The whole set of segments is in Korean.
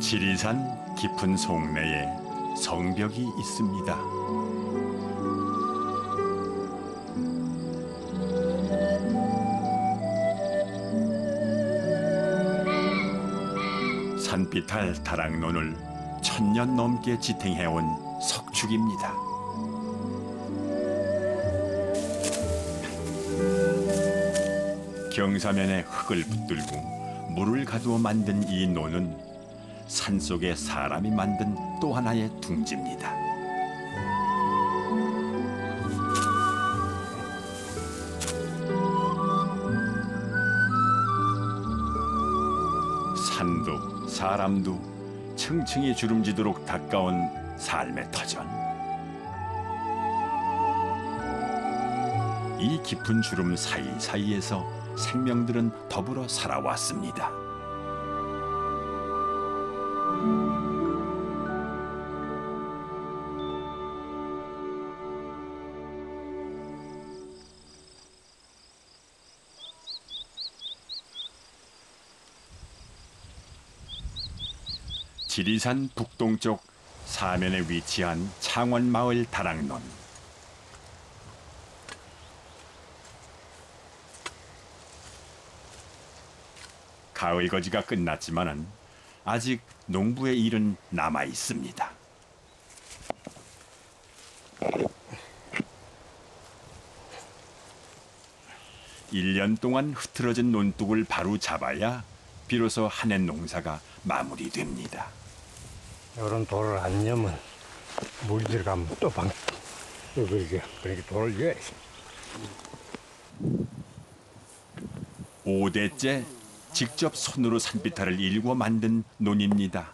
지리산 깊은 속내에 성벽이 있습니다. 산비탈 다락논을 1000년 넘게 지탱해온 석축입니다. 경사면에 흙을 붙들고 물을 가두어 만든 이 논은 산속에 사람이 만든 또 하나의 둥지입니다. 산도 사람도 층층이 주름지도록 가까운 삶의 터전. 이 깊은 주름 사이사이에서 생명들은 더불어 살아왔습니다. 지리산 북동쪽 사면에 위치한 창원마을 다락논. 가을 거지가 끝났지만은 아직 농부의 일은 남아 있습니다. 1년 동안 흐트러진 논둑을 바로 잡아야 비로소 한 해 농사가 마무리됩니다. 이런 돌을 안 넣으면 물이 들어가면 또 그렇게 돌을 넣어야지. 5대째 직접 손으로 산비탈을 일궈 만든 논입니다.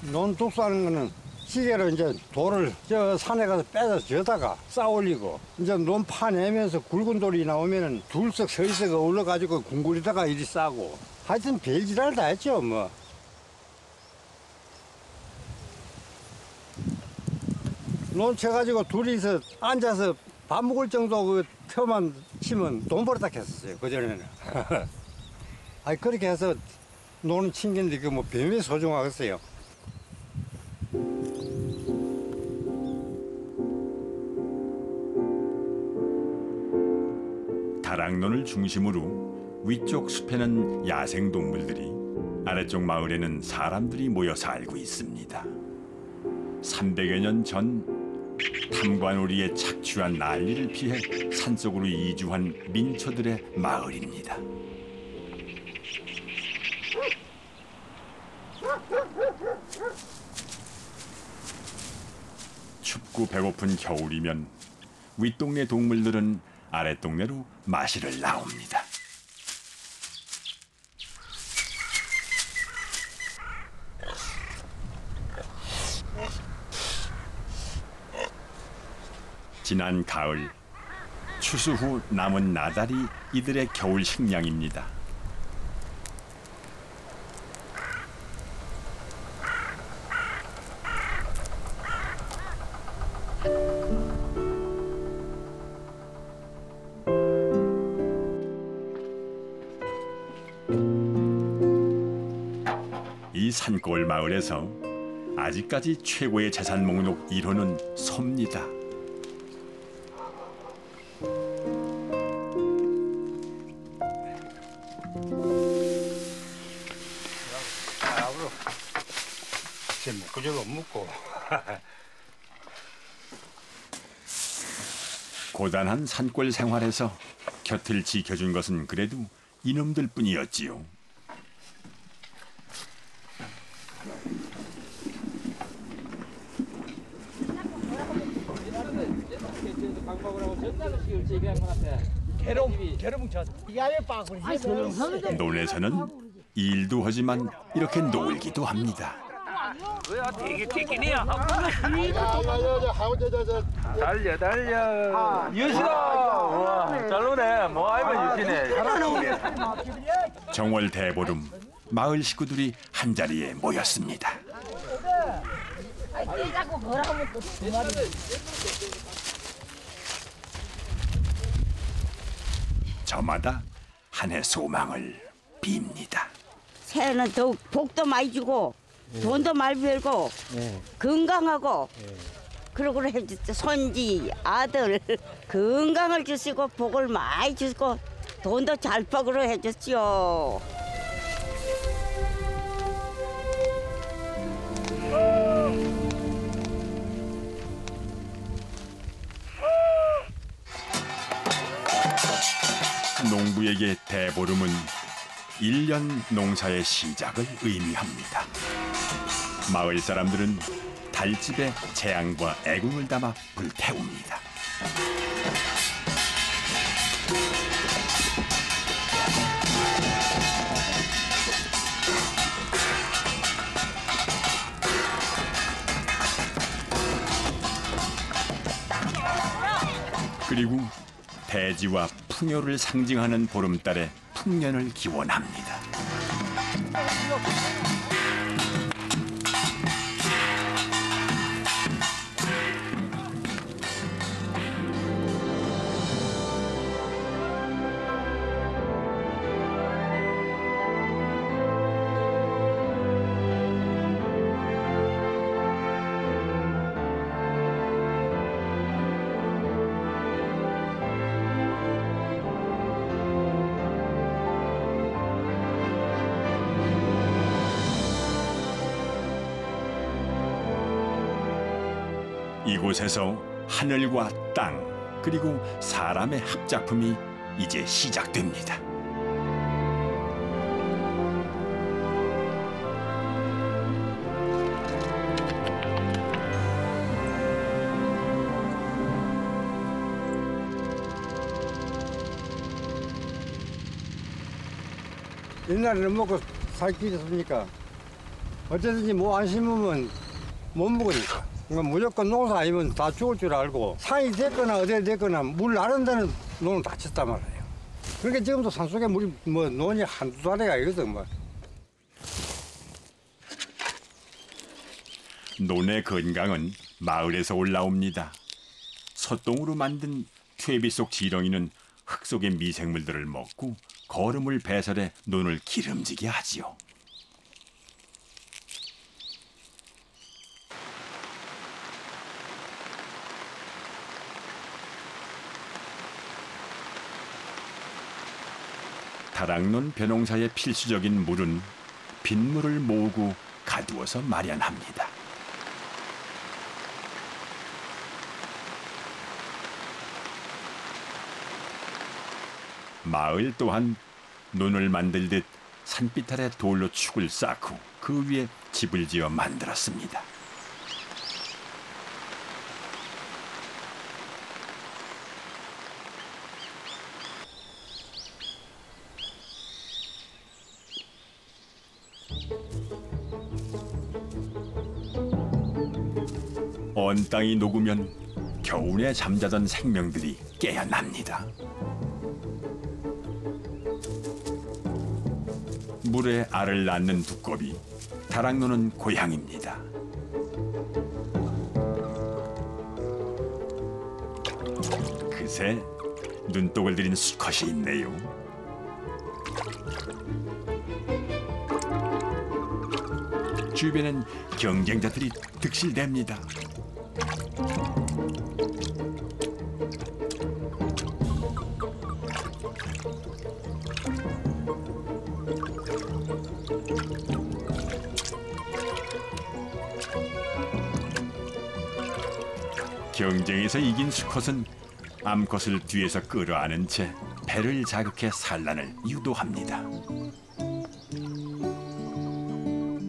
논둑 싸는 거는 시계로 이제 돌을 저 산에 가서 빼서 저다가 쌓아 올리고 이제 논 파내면서 굵은 돌이 나오면은 둘석 서리석 올라가지고 궁굴에다가 이리 싸고 하여튼 별짓을 다 했죠 뭐. 논 쳐가지고 둘이서 앉아서 밥 먹을 정도 그 표만 치면 돈 벌었다 했었어요 그전에는. 아니 그렇게 해서 논은 챙겼는데 그 뭐 별로 소중하겠어요. 다락논을 중심으로 위쪽 숲에는 야생동물들이, 아래쪽 마을에는 사람들이 모여 살고 있습니다. 300여 년 전 탐관오리에 착취한 난리를 피해 산속으로 이주한 민초들의 마을입니다. 춥고 배고픈 겨울이면 윗동네 동물들은 아랫동네로 마시러 나옵니다. 지난 가을, 추수 후 남은 나달이 이들의 겨울 식량입니다. 이 산골 마을에서 아직까지 최고의 자산 목록 1호는 소입니다. 그저로 묵고. 고단한 산골 생활에서 곁을 지켜준 것은 그래도 이놈들 뿐이었지요. 논에서는 일도 하지만 이렇게 놀기도 합니다. 달려 유시다. 와, 잘 노네. 뭐 알면 유시네. 정월 대보름, 마을 식구들이 한자리에 모였습니다. 저마다 한 해 소망을 빕니다. 새해는 더욱 복도 많이 주고 돈도 많이 벌고 건강하고 그러고 해줬죠. 손지 아들 건강을 주시고 복을 많이 주시고 돈도 잘 벌고 해줬지요. 농부에게 대보름은 1년 농사의 시작을 의미합니다. 마을 사람들은 달집에 재앙과 애궁을 담아 불태웁니다. 그리고 대지와 풍요를 상징하는 보름달에 풍년을 기원합니다. 이곳에서 하늘과 땅 그리고 사람의 합작품이 이제 시작됩니다. 옛날에는 먹고 살기 있었으니까 어쨌든지 뭐 안 심으면 못 먹으니까. 그러니까 무조건 농사 아니면 다 죽을 줄 알고 산이 됐거나 어디 됐거나 물 나른 데는 논을 다 쳤단 말이에요. 그러니까 지금도 산속에 물이 뭐 논이 한두 다리가 아니거든 뭐. 논의 건강은 마을에서 올라옵니다. 솥동으로 만든 퇴비 속 지렁이는 흙 속의 미생물들을 먹고 거름을 배설해 논을 기름지게 하지요. 다락논 벼농사의 필수적인 물은 빗물을 모으고 가두어서 마련합니다. 마을 또한 논을 만들듯 산빛 아래 돌로 축을 쌓고 그 위에 집을 지어 만들었습니다. 언 땅이 녹으면 겨우내 잠자던 생명들이 깨어납니다. 물에 알을 낳는 두꺼비, 다락노는 고향입니다. 그새 눈독을 들인 수컷이 있네요. 주변엔 경쟁자들이 득실댑니다. 경쟁에서 이긴 수컷은 암컷을 뒤에서 끌어안은 채 배를 자극해 산란을 유도합니다.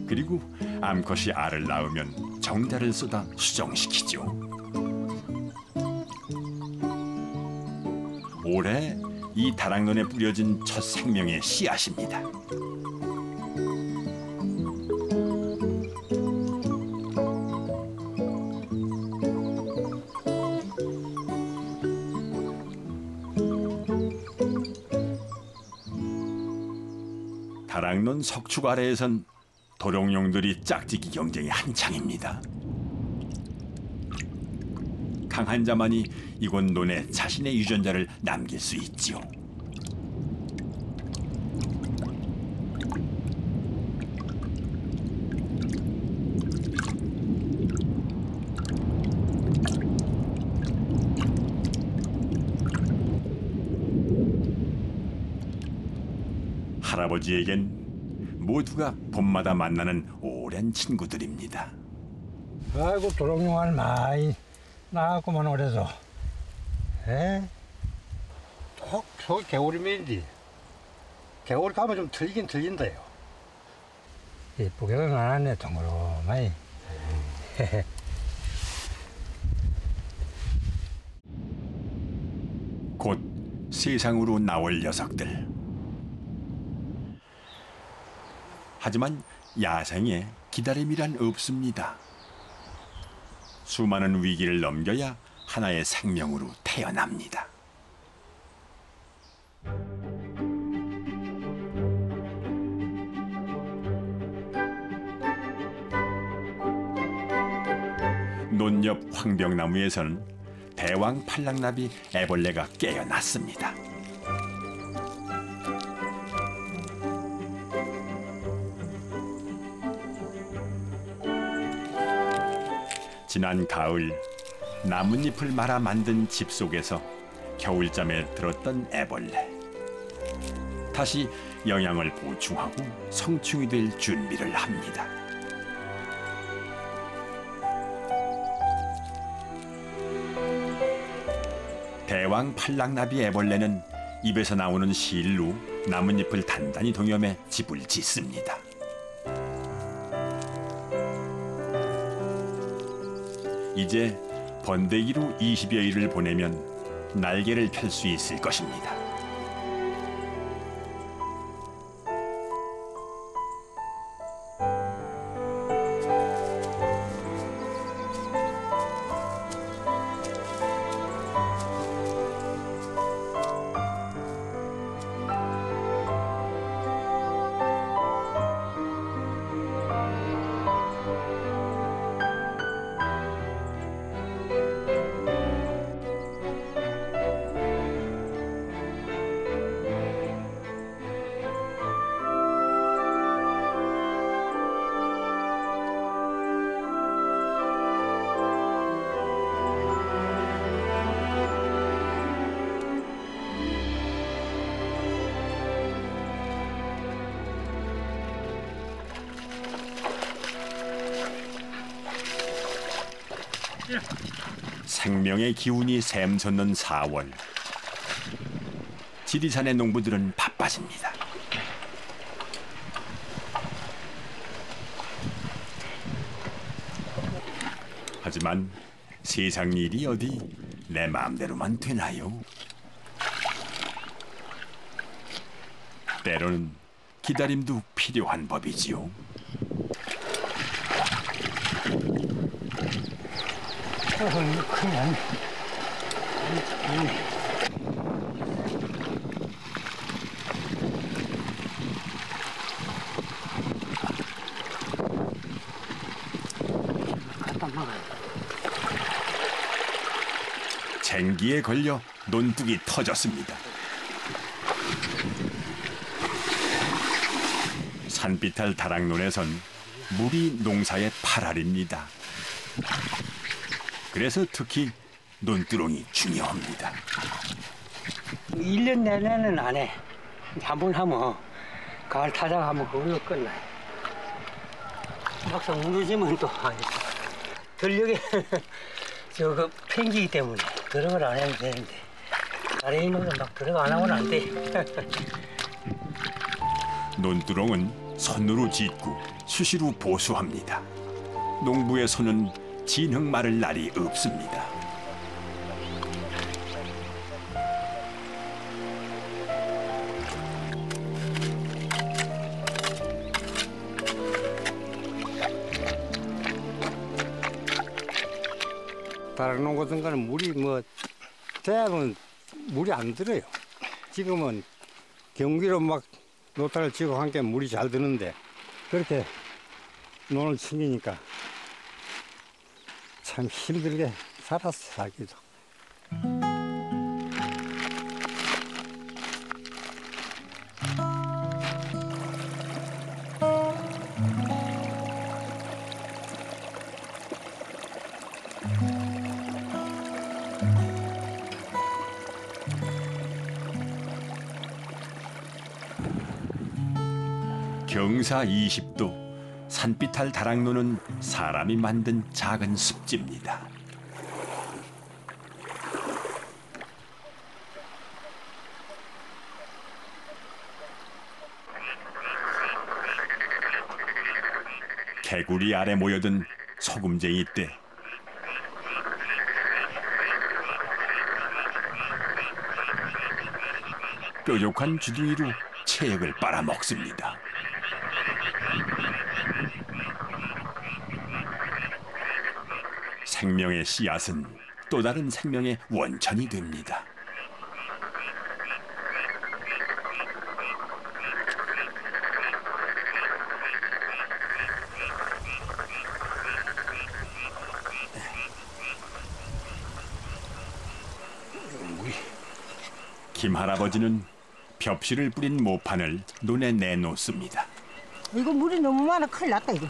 그리고 암컷이 알을 낳으면 정자를 쏟아 수정시키죠. 올해 이 다락논에 뿌려진 첫 생명의 씨앗입니다. 다락논 석축 아래에선 도롱뇽들이 짝짓기 경쟁이 한창입니다. 강한 자만이 이곳 논에 자신의 유전자를 남길 수 있지요. 할아버지에겐 모두가 봄마다 만나는 오랜 친구들입니다. 아이고 도롱뇽알 많이 나왔구만 올해도. 에? 또 겨울이면이지. 겨울 가면 좀 틀리긴 틀린다요. 예쁘게는 안 왔네 동그랗게. 곧 세상으로 나올 녀석들. 하지만 야생에 기다림이란 없습니다. 수많은 위기를 넘겨야 하나의 생명으로 태어납니다. 논옆 황병나무에서는 대왕 팔랑나비 애벌레가 깨어났습니다. 지난 가을 나뭇잎을 말아 만든 집 속에서 겨울잠에 들었던 애벌레. 다시 영양을 보충하고 성충이 될 준비를 합니다. 대왕 팔랑나비 애벌레는 입에서 나오는 실로 나뭇잎을 단단히 동여매 집을 짓습니다. 이제 번데기로 20여일을 보내면 날개를 펼 수 있을 것입니다. 생명의 기운이 샘솟는 4월. 지리산의 농부들은 바빠집니다. 하지만 세상 일이 어디 내 마음대로만 되나요? 때로는 기다림도 필요한 법이지요. 그냥 갖다 먹어요. 쟁기에 걸려 논둑이 터졌습니다. 산비탈 다락논에선 물이 농사의 8알입니다. 그래서 특히 논두렁이 중요합니다. 1년 내내는 안 해. 한 번 하면 가을 타작하면 그걸로 끝나요. 막상 무너지면 또 전력에 저거 팽기기 때문에 들어갈 안 해도 되는데 아래 있는 건 막 들어가 안 하면 안 돼. 논두렁은 손으로 짓고 수시로 보수합니다. 농부의 손은 진흙 마를 날이 없습니다. 다른 농 같은 거는 물이 뭐 대하면 물이 안 들어요. 지금은 경기로 막 노타를 치고 함께 물이 잘 드는데 그렇게 논을 챙기니까 참 힘들게 살았어 살기도. 경사 20도 산비탈 다락로는 사람이 만든 작은 습지입니다. 개구리 아래 모여든 소금쟁이 떼. 뾰족한 주둥이로 체액을 빨아먹습니다. 생명의 씨앗은 또 다른 생명의 원천이 됩니다. 김 할아버지는 벽실을 뿌린 모판을 논에 내놓습니다. 이거 물이 너무 많아 큰일 났다 이거.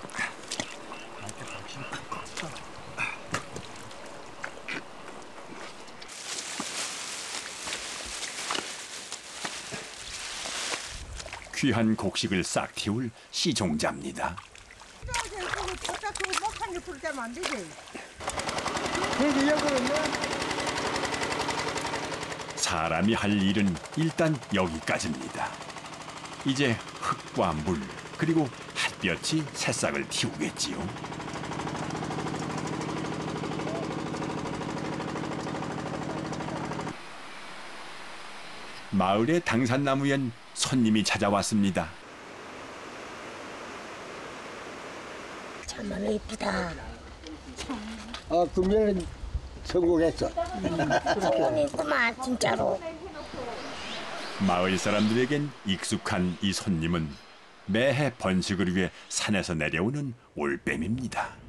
귀한 곡식을 싹 틔울 씨종자입니다. 먹한 입 때면 안 되지. 사람이 할 일은 일단 여기까지입니다. 이제 흙과 물 그리고 햇볕이 새싹을 틔우겠지요. 마을의 당산나무엔 손님이 찾아왔습니다. 참말로 이쁘다. 금년은 성공했어. 성공했구만 진짜로. 마을 사람들에겐 익숙한 이 손님은 매해 번식을 위해 산에서 내려오는 올빼미입니다.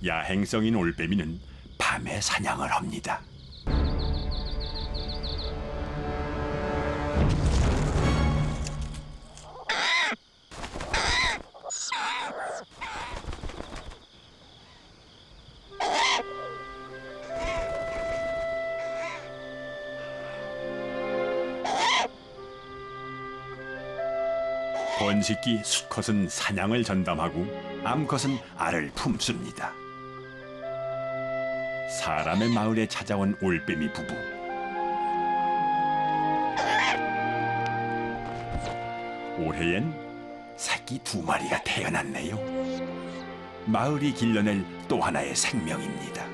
야행성인 올빼미는 밤에 사냥을 합니다. 번식기 수컷은 사냥을 전담하고 암컷은 알을 품습니다. 사람의 마을에 찾아온 올빼미 부부. 올해엔 새끼 2마리가 태어났네요. 마을이 길러낼 또 하나의 생명입니다.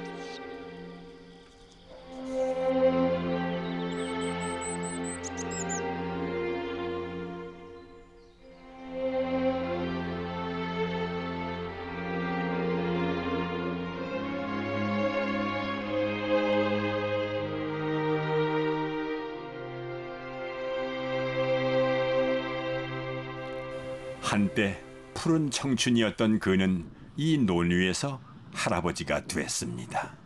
한때 푸른 청춘이었던 그는 이 논 위에서 할아버지가 됐습니다.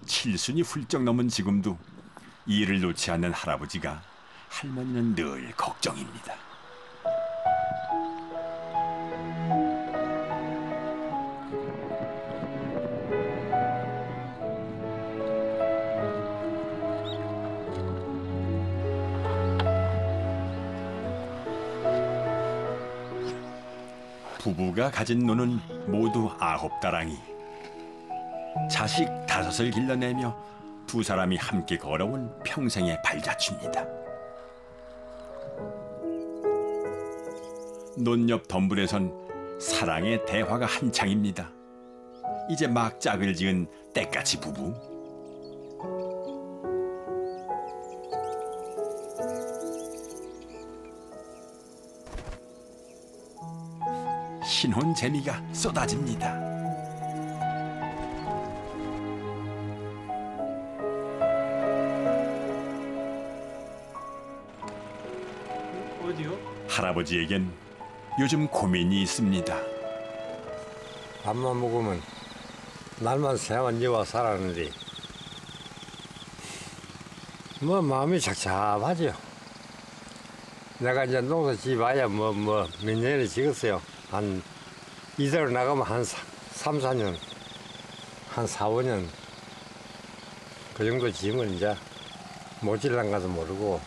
7순이 훌쩍 넘은 지금도 일을 놓지 않는 할아버지가 할머니는 늘 걱정입니다. 부부가 가진 논은 모두 9다랑이. 자식 5을 길러내며 두 사람이 함께 걸어온 평생의 발자취입니다. 논 옆 덤불에선 사랑의 대화가 한창입니다. 이제 막 짝을 지은 때까치 부부. 신혼 재미가 쏟아집니다. 어디요? 할아버지에겐 요즘 고민이 있습니다. 밥만 먹으면 날만 새만 여와 살았는데 뭐 마음이 착잡하죠. 내가 이제 농사 지어봐야 몇 년을 지었어요. 한 이대로 나가면 한 3, 4년, 한 4, 5년 그 정도 지으면 이제 모질란 가도 모르고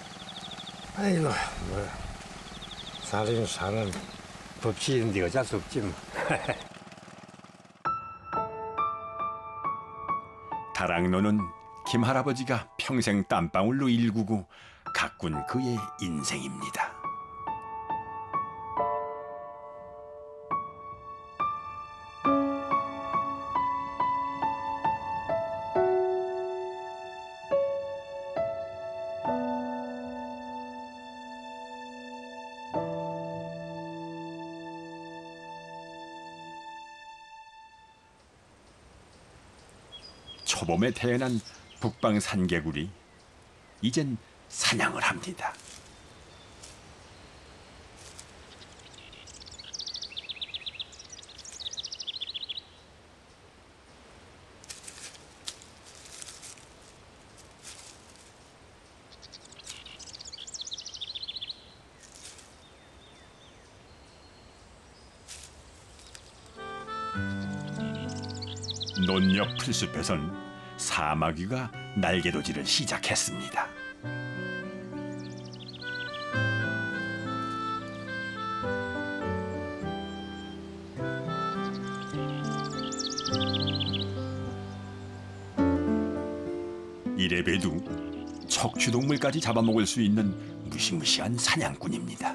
아이고 뭐 사람이 사는 법칙인데 어쩔 수 없지 뭐. 다락노는 김 할아버지가 평생 땀방울로 일구고 가꾼 그의 인생입니다. 초봄에 태어난 북방 산개구리, 이젠 사냥을 합니다. 논옆 풀숲에선 사마귀가 날개도질을 시작했습니다. 이래봬도 척추동물까지 잡아먹을 수 있는 무시무시한 사냥꾼입니다.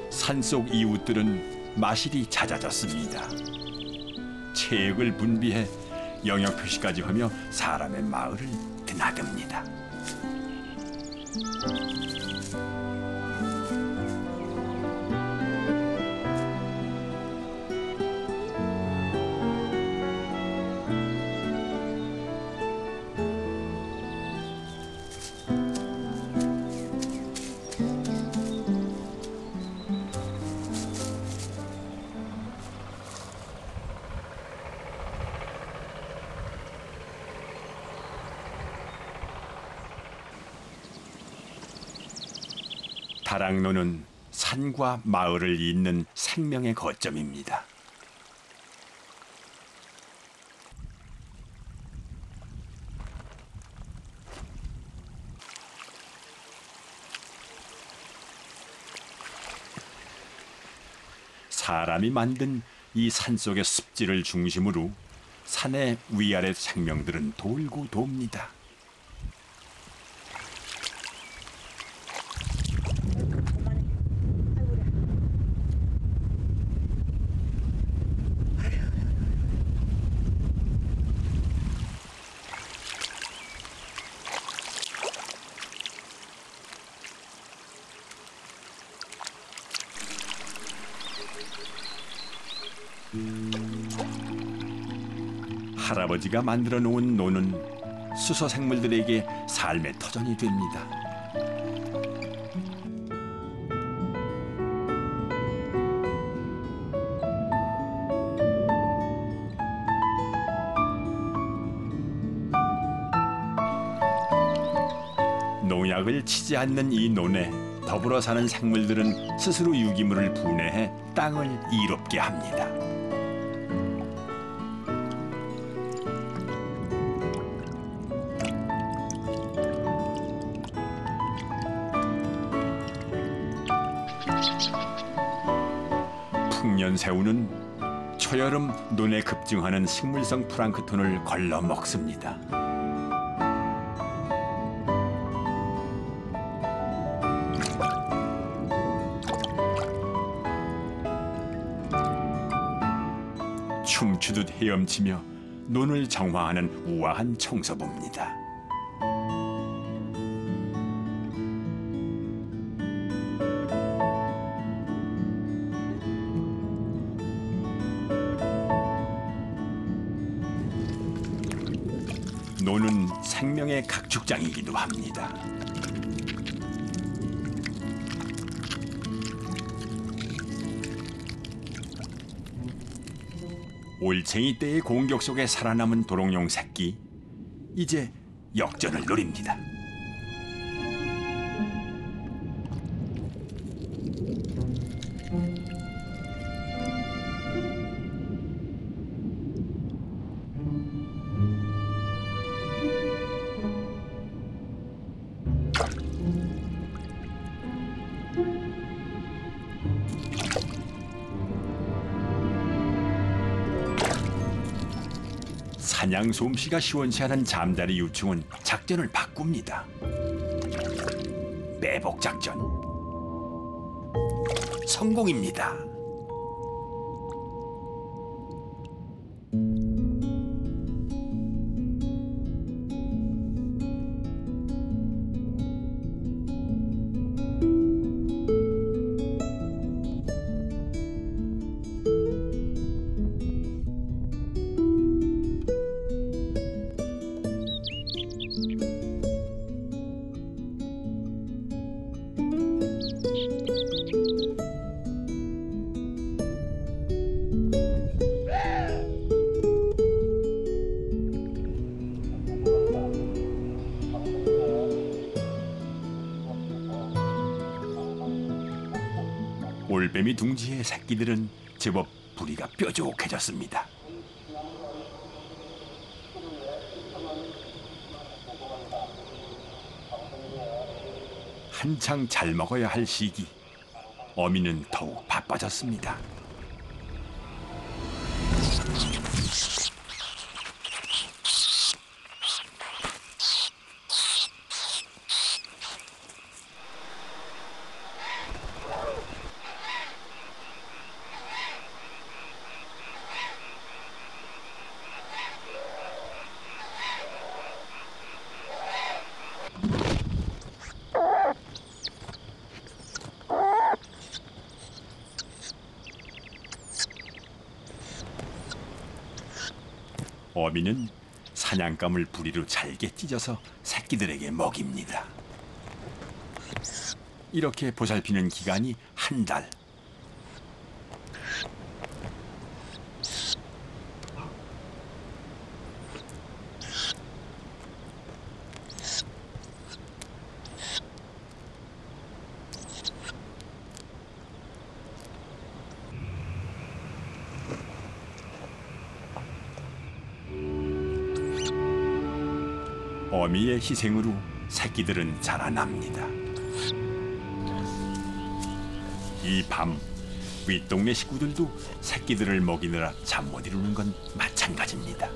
산속 이웃들은 마실이 잦아졌습니다. 체액을 분비해 영역 표시까지 하며 사람의 마을을 드나듭니다. 다락노는 산과 마을을 잇는 생명의 거점입니다. 사람이 만든 이 산속의 습지를 중심으로 산의 위아래 생명들은 돌고 돕니다. 할아버지가 만들어 놓은 논은 수소 생물들에게 삶의 터전이 됩니다. 농약을 치지 않는 이 논에 더불어 사는 생물들은 스스로 유기물을 분해해 땅을 이롭게 합니다. 풍년새우는 초여름 논에 급증하는 식물성 플랑크톤을 걸러 먹습니다. 춤추듯 헤엄치며 논을 정화하는 우아한 청소부입니다. 논은 생명의 각축장이기도 합니다. 올챙이 떼의 공격 속에 살아남은 도롱뇽 새끼. 이제 역전을 노립니다. 사냥 솜씨가 시원치 않은 잠자리 유충은 작전을 바꿉니다. 매복 작전. 성공입니다. 올빼미 둥지의 새끼들은 제법 부리가 뾰족해졌습니다. 한창 잘 먹어야 할 시기, 어미는 더욱 바빠졌습니다. 어미는 사냥감을 부리로 잘게 찢어서 새끼들에게 먹입니다. 이렇게 보살피는 기간이 한 달. 어미의 희생으로 새끼들은 자라납니다. 이 밤, 윗동네 식구들도 새끼들을 먹이느라 잠 못 이루는 건 마찬가지입니다.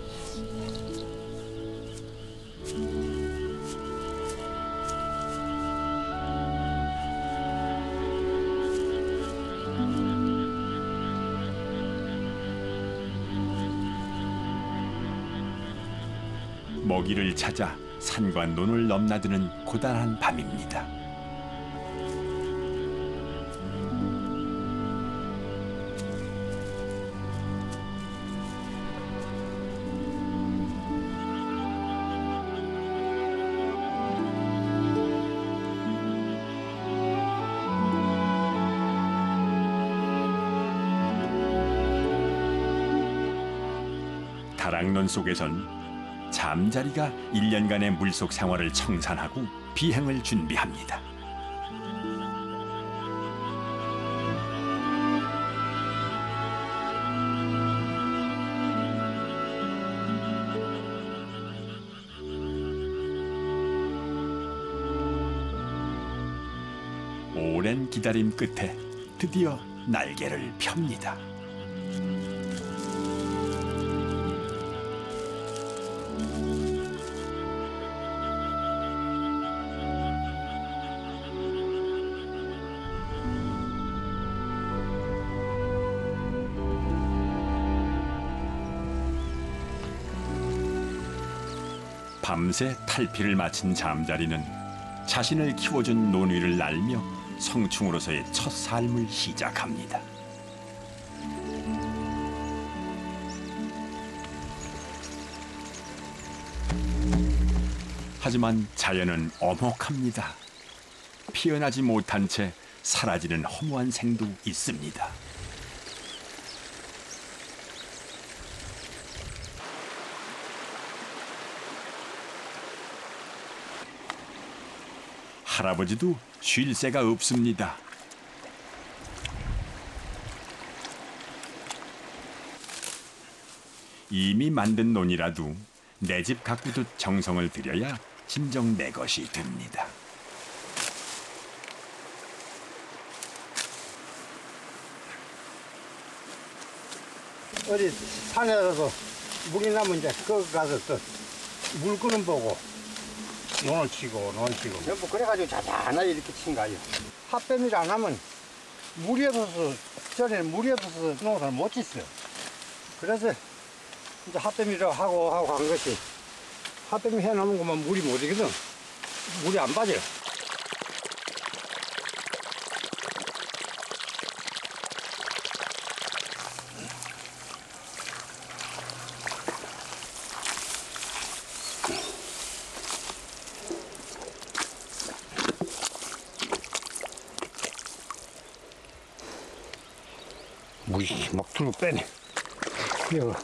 먹이를 찾아 산과 논을 넘나드는 고단한 밤입니다. 다락논 속에선 잠자리가 1년간의 물속 생활을 청산하고 비행을 준비합니다. 오랜 기다림 끝에 드디어 날개를 펴니다. 밤새 탈피를 마친 잠자리는 자신을 키워준 논 위를 날며 성충으로서의 첫 삶을 시작합니다. 하지만 자연은 엄혹합니다. 피어나지 못한 채 사라지는 허무한 생도 있습니다. 할아버지도 쉴 새가 없습니다. 이미 만든 논이라도 내 집 가꾸듯 정성을 들여야 진정 내 것이 됩니다. 어디 산에라도 물이 나면 이제 거기 가서 또 물 끄는 보고 논을 치고 전부 그래가지고 자잘하게 이렇게 친 거예요. 핫뱀일 안 하면 물이 없어서 전에는 물이 없어서 농사를 못 짓어요. 그래서 이제 핫뱀이라고 하고 한 것이 핫뱀이 해놓은 것만 물이 못 이거든. 물이 안 빠져요. 물이 막 들고 빼네. 여가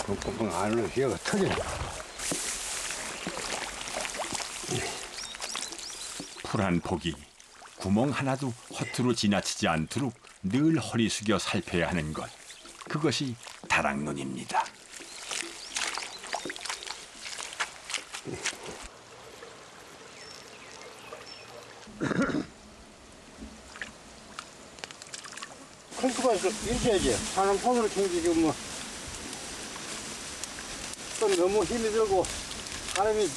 뻥뻥 안으로 여가 터지네. 풀 한 폭이 구멍 하나도 허투루 지나치지 않도록 늘 허리 숙여 살펴야 하는 것. 그것이 다락논입니다. 큰 수가 이렇게 해야지. 사람 손으로 챙기지 뭐. 또 너무 힘이 들고 사람이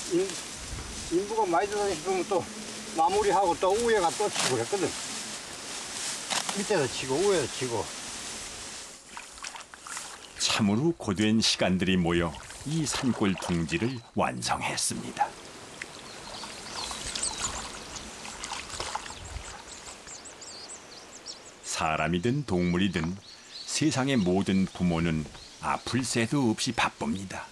인부가 많이 들다 싶으면 또 마무리하고 또 위에가 또 치고 그랬거든. 밑에서 치고 위에서 치고. 참으로 고된 시간들이 모여 이 산골 둥지를 완성했습니다. 사람이든 동물이든 세상의 모든 부모는 아플 새도 없이 바쁩니다.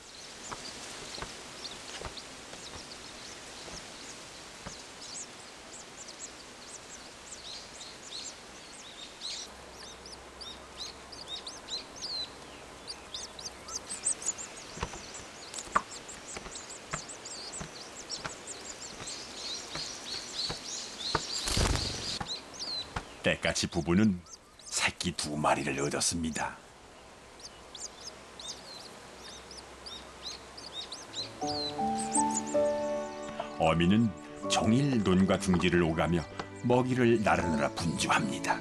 때까치 부부는 새끼 2마리를 얻었습니다. 어미는 종일 논과 둥지를 오가며 먹이를 나르느라 분주합니다.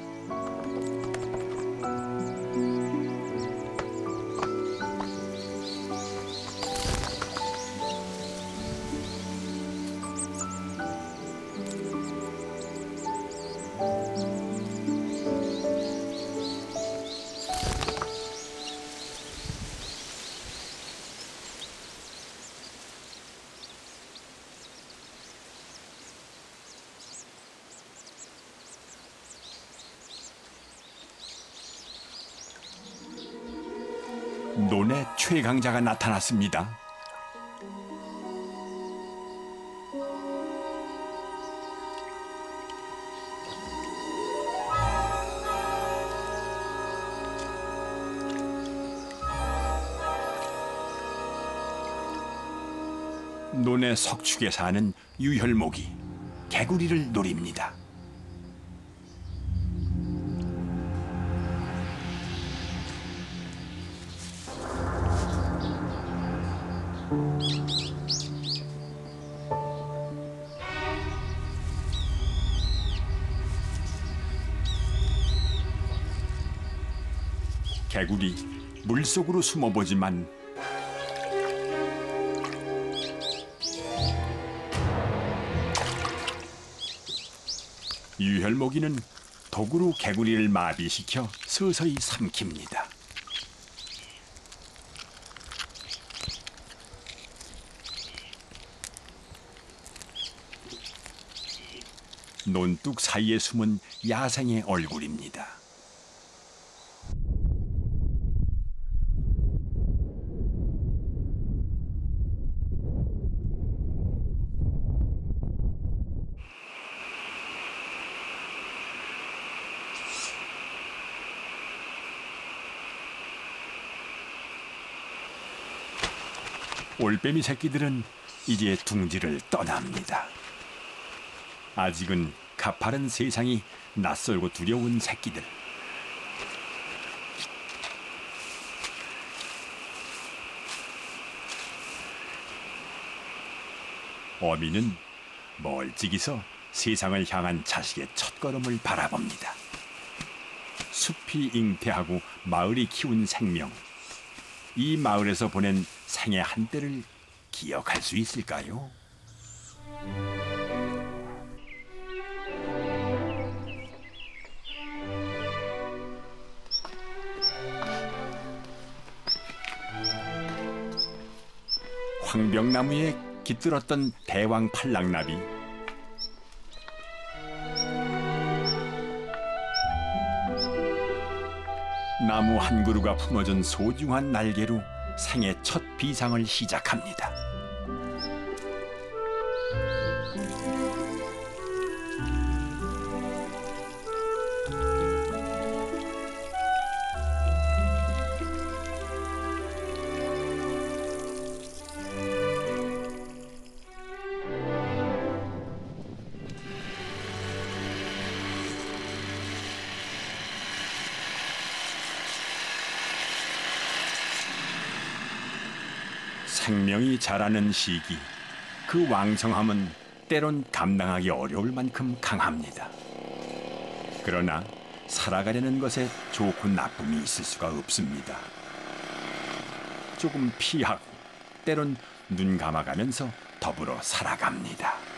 논의 최강자가 나타났습니다. 논의 석축에 사는 유혈목이 개구리를 노립니다. 개구리 물속으로 숨어보지만 유혈모기는 도구로 개구리를 마비시켜 서서히 삼킵니다. 논둑 사이에 숨은 야생의 얼굴입니다. 올빼미 새끼들은 이제 둥지를 떠납니다. 아직은 가파른 세상이 낯설고 두려운 새끼들. 어미는 멀찍이서 세상을 향한 자식의 첫걸음을 바라봅니다. 숲이 잉태하고 마을이 키운 생명. 이 마을에서 보낸 생의 한때를 기억할 수 있을까요? 황벽나무에 깃들었던 대왕 팔랑나비. 나무 한 그루가 품어준 소중한 날개로 생의 첫 비상을 시작합니다. 생명이 자라는 시기, 그 왕성함은 때론 감당하기 어려울 만큼 강합니다. 그러나 살아가려는 것에 좋고 나쁨이 있을 수가 없습니다. 조금 피하고 때론 눈 감아가면서 더불어 살아갑니다.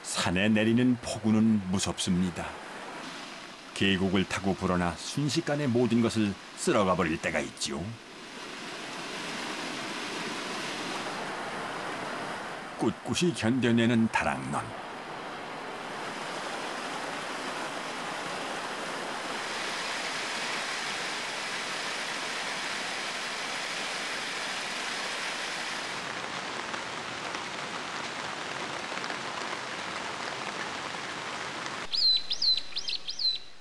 산에 내리는 폭우는 무섭습니다. 계곡을 타고 불어나 순식간에 모든 것을 쓸어가 버릴 때가 있죠. 꿋꿋이 견뎌내는 다락론.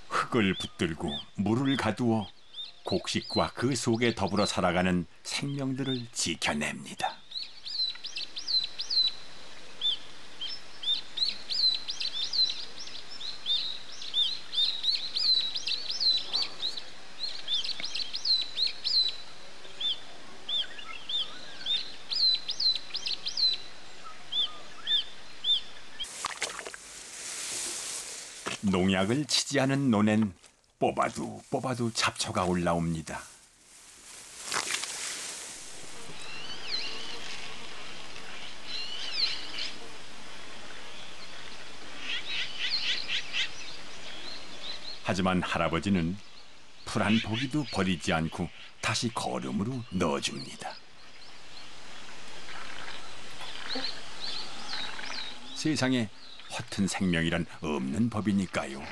흙을 붙들고 물을 가두어 곡식과 그 속에 더불어 살아가는 생명들을 지켜냅니다. 농약을 치지 않은 논엔 뽑아도 뽑아도 잡초가 올라옵니다. 하지만 할아버지는 풀 한 포기도 버리지 않고 다시 거름으로 넣어줍니다. 세상에 허튼 생명이란 없는 법이니까요.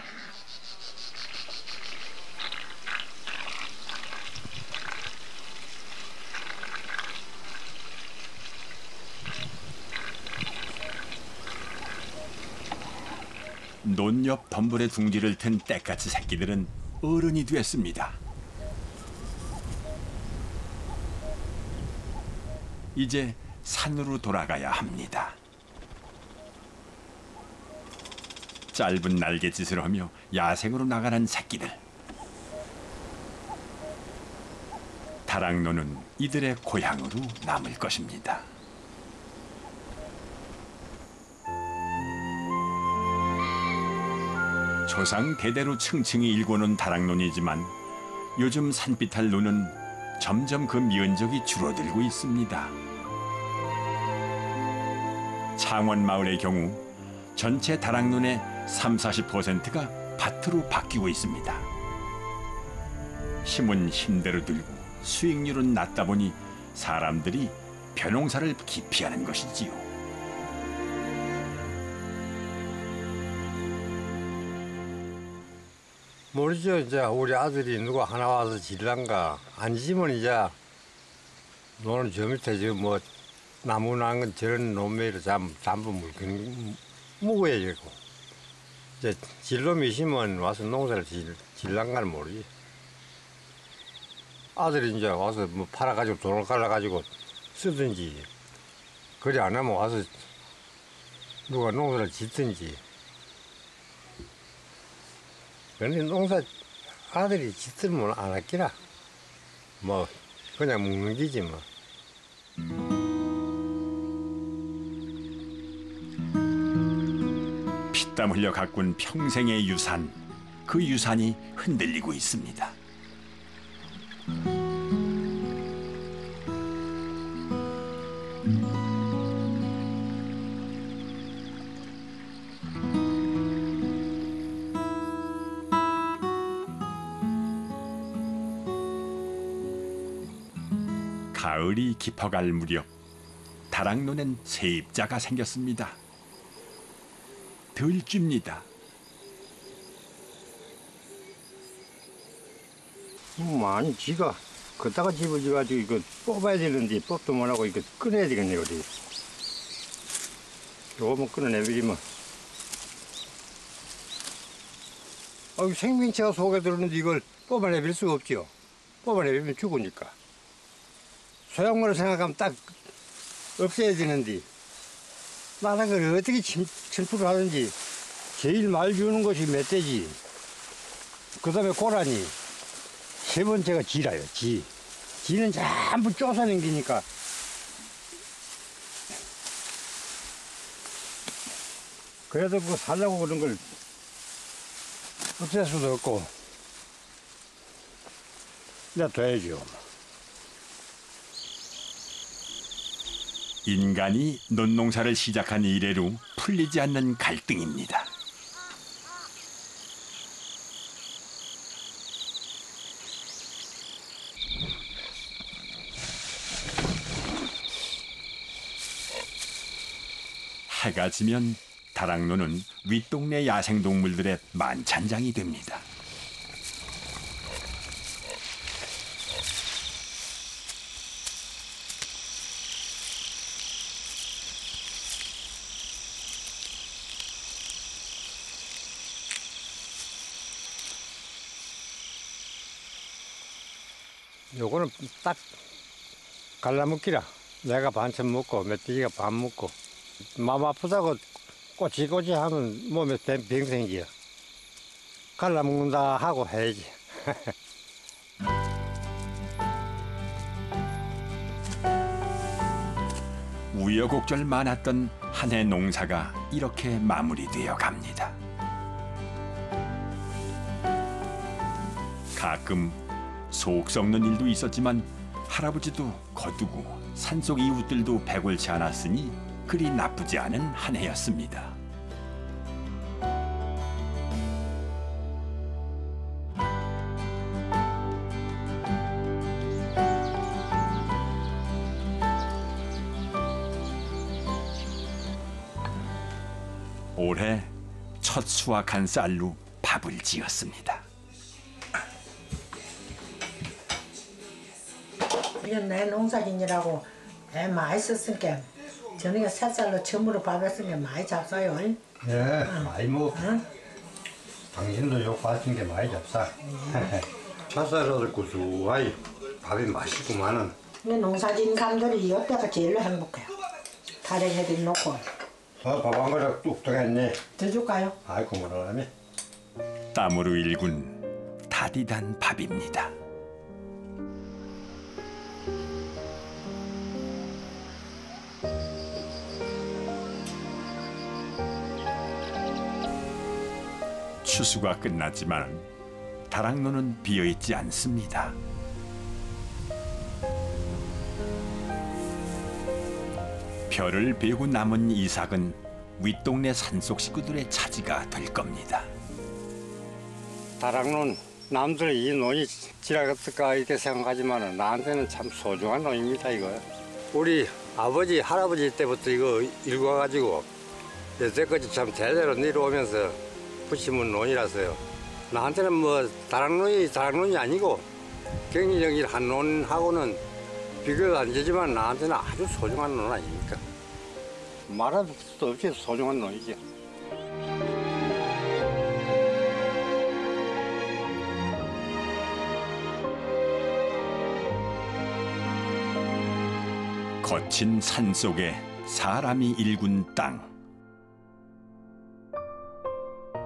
논 옆 덤불에 둥지를 튼 떼까치 새끼들은 어른이 됐습니다. 이제 산으로 돌아가야 합니다. 짧은 날갯짓을 하며 야생으로 나가는 새끼들. 다락논은 이들의 고향으로 남을 것입니다. 조상 대대로 층층이 일궈놓은 다락논이지만 요즘 산비탈 논은 점점 그 미은적이 줄어들고 있습니다. 창원마을의 경우 전체 다락논의 30-40%가 밭으로 바뀌고 있습니다. 힘은 힘대로 들고 수익률은 낮다 보니 사람들이 벼농사를 기피하는 것이지요. 모르죠. 이제 우리 아들이 누가 하나 와서 질란가. 안 지면 이제 노는 저 밑에 지금 뭐 나무 난 건 저런 논매로 전부 물건 묵어야 되고. 이제 질놈이 있으면 와서 농사를 질란가는 모르지. 아들이 이제 와서 뭐 팔아가지고 돈을 갈라가지고 쓰든지, 그리 안 하면 와서 누가 농사를 짓든지. 그런데 농사 아들이 짓으면 안 할기라. 뭐 그냥 먹는 기지 뭐. 피땀 흘려 가꾼 평생의 유산, 그 유산이 흔들리고 있습니다. 가을이 깊어갈 무렵 다락논엔 세입자가 생겼습니다. 들쥐입니다. 많이 지가 걷다가 집을 지가지고 이거 뽑아야 되는데 뽑도 못하고 이거 끊어야 되겠네 우리. 요거만 끊어내버리면. 생명체가 속에 들었는데 이걸 뽑아내버릴 수가 없죠. 뽑아내버리면 죽으니까. 소형으로 생각하면 딱 없애야 되는데 나는 걸 어떻게 침투를 하든지 제일 말 주는 것이 멧돼지, 그 다음에 고라니, 세 번째가 쥐라요. 쥐는 전부 쫓아내기니까 그래도 그 살려고 그런 걸 없앨 수도 없고 놔둬야죠. 인간이 논농사를 시작한 이래로 풀리지 않는 갈등입니다. 해가 지면 다락논은 윗동네 야생동물들의 만찬장이 됩니다. 요거는 딱 갈라먹기라. 내가 반찬 먹고 멧돼지가 밥 먹고 마음 아프다고 꼬치꼬치 하면 몸에 병 생겨. 갈라먹는다 하고 해야지. 우여곡절 많았던 한 해 농사가 이렇게 마무리되어 갑니다. 가끔 속 썩는 일도 있었지만 할아버지도 거두고 산속 이웃들도 배골치 않았으니 그리 나쁘지 않은 한 해였습니다. 올해 첫 수확한 쌀로 밥을 지었습니다. 이건 내 농사진이라고 애 많이 썼으니까 저녁에 새쌀로 처음으로 밥 했으니까 많이 잡숴요. 예, 많이 먹어. 응? 당신도 욕 받은 게 많이 잡사. 찹쌀을 구수하이 밥이 맛있구만은. 이 농사진 감들이 이때가 제일 행복해요. 타령해도 놓고. 밥 한 그릇 뚝뚝했네. 더 줄까요? 아이고 뭐라네. 땀으로 일군 다디단 밥입니다. 추수가 끝났지만 다락논은 비어있지 않습니다. 별을 베고 남은 이삭은 윗동네 산속 식구들의 차지가 될 겁니다. 다락논 남들이 이 논이 지나갔을까 이렇게 생각하지만 나한테는 참 소중한 논입니다 이거. 우리 아버지 할아버지 때부터 이거 일궈가지고 여태까지 참 대대로 내려오면서 붙임은 논이라서요. 나한테는 뭐 다락논이 아니고 경리정일 한 논하고는 비교가 안 되지만 나한테는 아주 소중한 논 아닙니까? 말할 수 없이 소중한 논이죠. 거친 산 속에 사람이 일군 땅.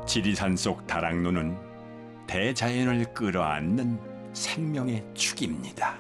지리산 속 다락논은 대자연을 끌어안는 생명의 축입니다.